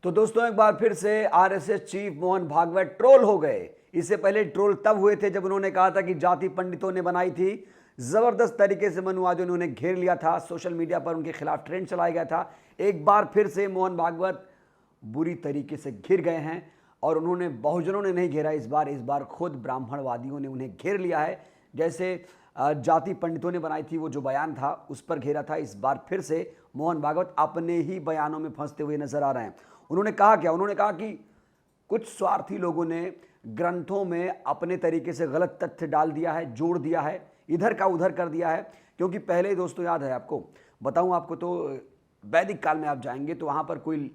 तो दोस्तों एक बार फिर से RSS chief Mohan Bhagwat troll हो गए। इससे पहले ट्रोल तब हुए थे जब उन्होंने कहा था कि जाति पंडितों ने बनाई थी। जबरदस्त तरीके से मनुवादियों ने उन्हें घेर लिया था, सोशल मीडिया पर उनके खिलाफ ट्रेंड चलाया गया था। एक बार फिर से मोहन भागवत बुरी तरीके से घिर गए हैं और उन्होंने बहुजनों ने नहीं घेरा, इस बार खुद ब्राह्मणवादियों ने उन्हें घेर लिया है। जैसे जाति पंडितों ने बनाई थी वो जो बयान था उस पर घेरा था, इस बार फिर से मोहन भागवत अपने ही बयानों में फंसते हुए नजर आ रहे हैं। उन्होंने कहा क्या? उन्होंने कहा कि कुछ स्वार्थी लोगों ने ग्रंथों में अपने तरीके से गलत तथ्य डाल दिया है, जोड़ दिया है, इधर का उधर कर दिया है। क्योंकि पहले दोस्तों याद है आपको, बताऊं आपको तो वैदिक काल में आप जाएंगे तो वहाँ पर कोई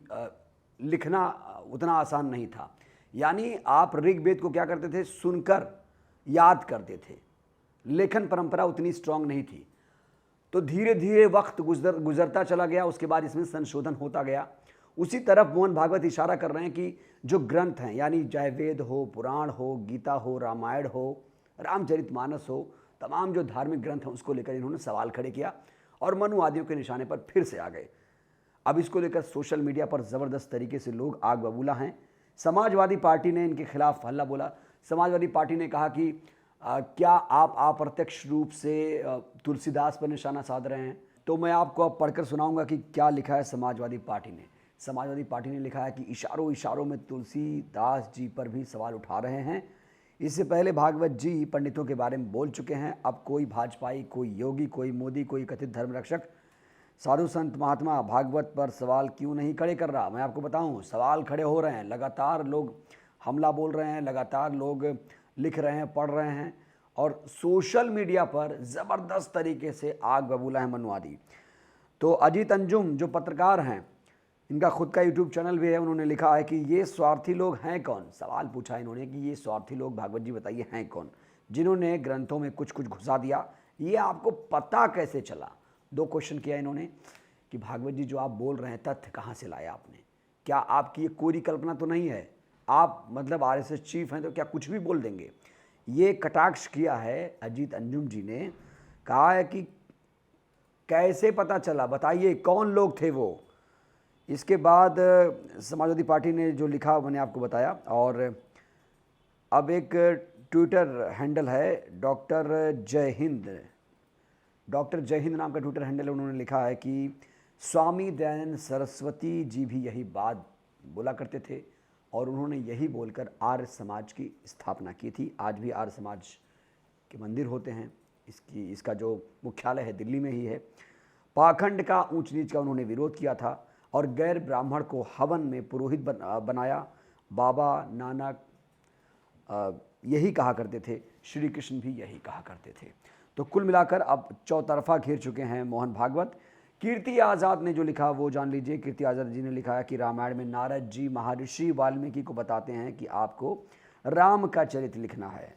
लिखना उतना आसान नहीं था। यानी आप ऋग्वेद को क्या करते थे? सुनकर याद करते थे। लेखन परंपरा उतनी स्ट्रांग नहीं थी। तो धीरे धीरे वक्त गुजरता चला गया, उसके बाद इसमें संशोधन होता गया। उसी तरफ मोहन भागवत इशारा कर रहे हैं कि जो ग्रंथ हैं, यानी चाहे वेद हो, पुराण हो, गीता हो, रामायण हो, रामचरितमानस हो, तमाम जो धार्मिक ग्रंथ हैं उसको लेकर इन्होंने सवाल खड़े किया और मनुवादियों के निशाने पर फिर से आ गए। अब इसको लेकर सोशल मीडिया पर ज़बरदस्त तरीके से लोग आग बबूला हैं। समाजवादी पार्टी ने इनके खिलाफ हल्ला बोला। समाजवादी पार्टी ने कहा कि क्या आप अप्रत्यक्ष रूप से तुलसीदास पर निशाना साध रहे हैं? तो मैं आपको अब पढ़कर सुनाऊंगा कि क्या लिखा है समाजवादी पार्टी ने। समाजवादी पार्टी ने लिखा है कि इशारों इशारों में तुलसीदास जी पर भी सवाल उठा रहे हैं। इससे पहले भागवत जी पंडितों के बारे में बोल चुके हैं। अब कोई भाजपाई, कोई योगी, कोई मोदी, कोई कथित धर्म रक्षक, साधु संत महात्मा भागवत पर सवाल क्यों नहीं खड़े कर रहा? मैं आपको बताऊं, सवाल खड़े हो रहे हैं। लगातार लोग हमला बोल रहे हैं, लगातार लोग लिख रहे हैं, पढ़ रहे हैं और सोशल मीडिया पर ज़बरदस्त तरीके से आग बबूला है मनुवादी। तो अजीत अंजुम जो पत्रकार हैं, इनका खुद का यूट्यूब चैनल भी है, उन्होंने लिखा है कि ये स्वार्थी लोग हैं कौन? सवाल पूछा इन्होंने कि ये स्वार्थी लोग भागवत जी बताइए हैं कौन, जिन्होंने ग्रंथों में कुछ कुछ घुसा दिया? ये आपको पता कैसे चला? दो क्वेश्चन किया इन्होंने कि भागवत जी जो आप बोल रहे हैं तथ्य कहाँ से लाया आपने? क्या आपकी ये कोरी कल्पना तो नहीं है? आप मतलब आरएसएस चीफ हैं तो क्या कुछ भी बोल देंगे? ये कटाक्ष किया है अजीत अंजुम जी ने। कहा है कि कैसे पता चला, बताइए कौन लोग थे वो? इसके बाद समाजवादी पार्टी ने जो लिखा मैंने आपको बताया। और अब एक ट्विटर हैंडल है डॉक्टर जय हिंद नाम का ट्विटर हैंडल है। उन्होंने लिखा है कि स्वामी दयानंद सरस्वती जी भी यही बात बोला करते थे और उन्होंने यही बोलकर आर्य समाज की स्थापना की थी। आज भी आर्य समाज के मंदिर होते हैं। इसका जो मुख्यालय है दिल्ली में ही है। पाखंड का, ऊंच नीच का उन्होंने विरोध किया था और गैर ब्राह्मण को हवन में पुरोहित बनाया। बाबा नानक यही कहा करते थे, श्री कृष्ण भी यही कहा करते थे। तो कुल मिलाकर अब चौतरफा घेर चुके हैं मोहन भागवत। कीर्ति आज़ाद ने जो लिखा वो जान लीजिए। कीर्ति आज़ाद जी ने लिखा है कि रामायण में नारद जी महर्षि वाल्मीकि को बताते हैं कि आपको राम का चरित्र लिखना है।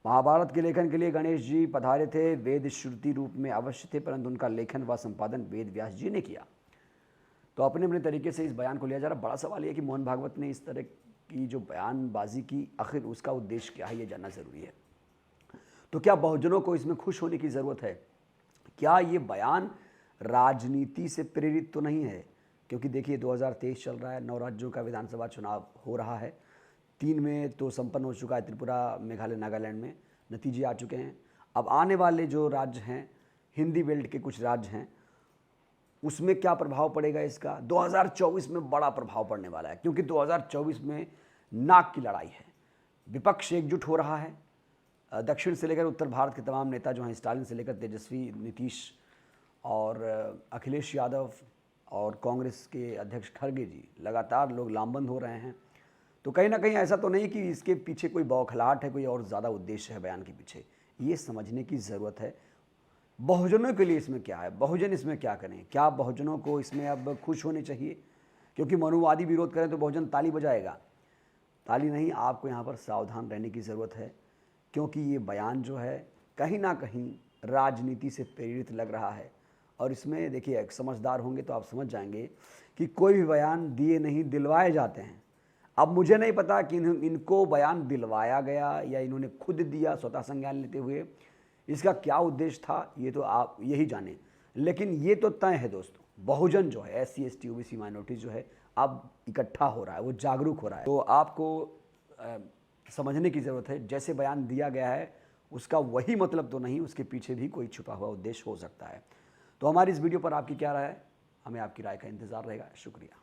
महाभारत के लेखन के लिए गणेश जी पधारे थे, वेद श्रुति रूप में अवश्य थे, परंतु उनका लेखन व संपादन वेद व्यास जी ने किया। तो अपने अपने तरीके से इस बयान को लिया जा रहा। बड़ा सवाल ये कि मोहन भागवत ने इस तरह की जो बयानबाजी की, आखिर उसका उद्देश्य क्या है, ये जानना ज़रूरी है। तो क्या बहुजनों को इसमें खुश होने की ज़रूरत है? क्या ये बयान राजनीति से प्रेरित तो नहीं है? क्योंकि देखिए 2023 चल रहा है, 9 राज्यों का विधानसभा चुनाव हो रहा है। 3 में तो संपन्न हो चुका है, त्रिपुरा, मेघालय, नागालैंड में नतीजे आ चुके हैं। अब आने वाले जो राज्य हैं, हिंदी बेल्ट के कुछ राज्य हैं, उसमें क्या प्रभाव पड़ेगा इसका? 2024 में बड़ा प्रभाव पड़ने वाला है, क्योंकि 2024 में नाक की लड़ाई है। विपक्ष एकजुट हो रहा है। दक्षिण से लेकर उत्तर भारत के तमाम नेता जो हैं, स्टालिन से लेकर तेजस्वी, नीतीश और अखिलेश यादव और कांग्रेस के अध्यक्ष खड़गे जी, लगातार लोग लामबंद हो रहे हैं। तो कहीं ना कहीं ऐसा तो नहीं कि इसके पीछे कोई बौखलाहट है, कोई और ज़्यादा उद्देश्य है बयान के पीछे? ये समझने की ज़रूरत है। बहुजनों के लिए इसमें क्या है? बहुजन इसमें क्या करें? क्या बहुजनों को इसमें अब खुश होने चाहिए? क्योंकि मनुवादी विरोध करें तो बहुजन ताली बजाएगा। ताली नहीं, आपको यहाँ पर सावधान रहने की ज़रूरत है, क्योंकि ये बयान जो है कहीं ना कहीं राजनीति से प्रेरित लग रहा है। और इसमें देखिए, एक समझदार होंगे तो आप समझ जाएंगे कि कोई भी बयान दिए नहीं, दिलवाए जाते हैं। अब मुझे नहीं पता कि इनको बयान दिलवाया गया या इन्होंने खुद दिया स्वतः संज्ञान लेते हुए। इसका क्या उद्देश्य था ये तो आप यही जाने। लेकिन ये तो तय है दोस्तों, बहुजन जो है, SC ST OBC माइनॉरिटी जो है अब इकट्ठा हो रहा है, वो जागरूक हो रहा है। तो आपको समझने की ज़रूरत है, जैसे बयान दिया गया है उसका वही मतलब तो नहीं, उसके पीछे भी कोई छुपा हुआ उद्देश्य हो सकता है। तो हमारी इस वीडियो पर आपकी क्या राय है, हमें आपकी राय का इंतज़ार रहेगा। शुक्रिया।